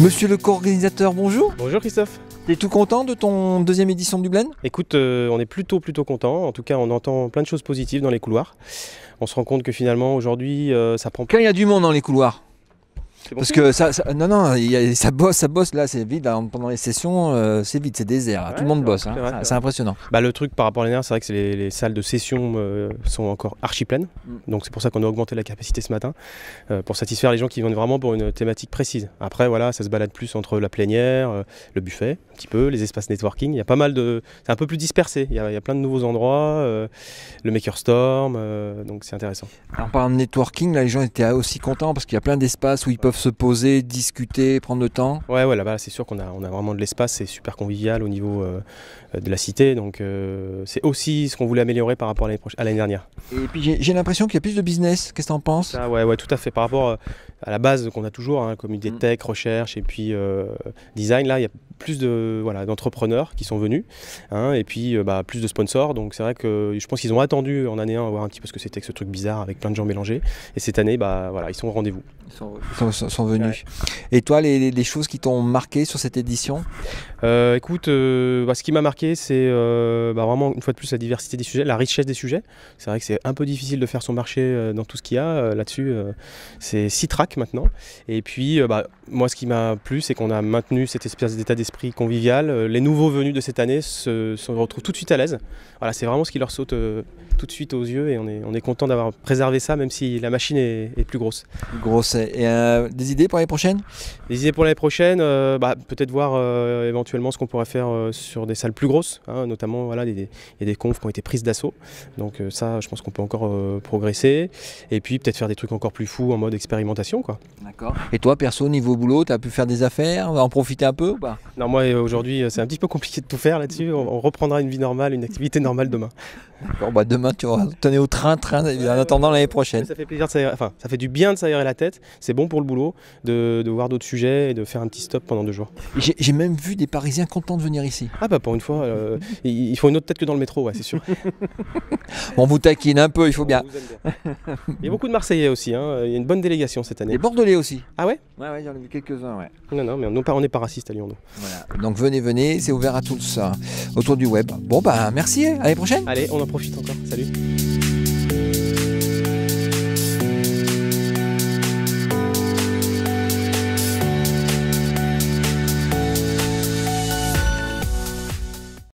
Monsieur le co-organisateur, bonjour. Bonjour Christophe. T'es tout content de ton deuxième édition du Blend? Écoute, on est plutôt content. En tout cas, on entend plein de choses positives dans les couloirs. On se rend compte que finalement, aujourd'hui, ça prend... Quand il y a du monde dans les couloirs, Bon parce que ça ça bosse là, c'est vide là, pendant les sessions, c'est vide, c'est désert, Ouais, tout le monde bosse, c'est hein. vrai, C'est impressionnant. Bah, le truc par rapport à l'année dernière, c'est vrai que les salles de session sont encore archi pleines. Donc c'est pour ça qu'on a augmenté la capacité ce matin, pour satisfaire les gens qui viennent vraiment pour une thématique précise. Après voilà, ça se balade plus entre la plénière, le buffet, un petit peu, les espaces networking. Il y a pas mal de... C'est un peu plus dispersé, il y a plein de nouveaux endroits, le Maker Storm, donc c'est intéressant. En parlant de networking, là les gens étaient aussi contents parce qu'il y a plein d'espaces où ils peuvent se poser, discuter, prendre le temps. Ouais, là-bas c'est sûr qu'on a vraiment de l'espace, c'est super convivial au niveau de la cité, donc c'est aussi ce qu'on voulait améliorer par rapport à l'année dernière. Et puis j'ai l'impression qu'il y a plus de business, qu'est-ce que t'en penses? Ah ouais, tout à fait, par rapport à la base qu'on a toujours, hein, communauté tech, recherche et puis design, là il y a plus d'entrepreneurs qui sont venus, hein, et puis plus de sponsors, donc c'est vrai que je pense qu'ils ont attendu en année 1 voir un petit peu ce que c'était que ce truc bizarre avec plein de gens mélangés, et cette année ils sont au rendez-vous. Ils sont venus. Ouais. Et toi, les choses qui t'ont marqué sur cette édition? Écoute, ce qui m'a marqué, c'est vraiment une fois de plus la diversité des sujets, la richesse des sujets. C'est vrai que c'est un peu difficile de faire son marché dans tout ce qu'il y a là-dessus. C'est 6 tracks maintenant. Et puis, moi, ce qui m'a plu, c'est qu'on a maintenu cette espèce d'état d'esprit convivial. Les nouveaux venus de cette année se retrouvent tout de suite à l'aise. Voilà, c'est vraiment ce qui leur saute tout de suite aux yeux, et on est content d'avoir préservé ça, même si la machine est plus grosse. Et des idées pour l'année prochaine? Des idées pour l'année prochaine, peut-être voir éventuellement ce qu'on pourrait faire sur des salles plus grosses, hein, notamment voilà, il y a des confs qui ont été prises d'assaut, donc ça je pense qu'on peut encore progresser, et puis peut-être faire des trucs encore plus fous en mode expérimentation, quoi. D'accord. Et toi perso, niveau boulot, tu as pu faire des affaires, en profiter un peu ou pas? Non, moi aujourd'hui c'est un petit peu compliqué de tout faire là-dessus, on reprendra une vie normale, une activité normale demain. D'accord, demain tu vas tenir au train en attendant l'année prochaine. Ça fait plaisir de s'aérer, enfin ça fait du bien de s'aérer la tête, c'est bon pour le boulot de voir d'autres sujets et de faire un petit stop pendant 2 jours. J'ai même vu des Parisiens contents de venir ici. Ah pour une fois, il faut une autre tête que dans le métro, ouais, c'est sûr. On vous taquine un peu, il faut bien. Il y a beaucoup de Marseillais aussi, hein. Il y a une bonne délégation cette année. Des Bordelais aussi. Ah ouais? Ouais, j'en ai vu quelques-uns, ouais. Non, mais on n'est pas raciste à Lyon. Voilà. Donc venez, c'est ouvert à tous autour du web. Bon merci, à l'année prochaine. Allez, on en profite encore, salut.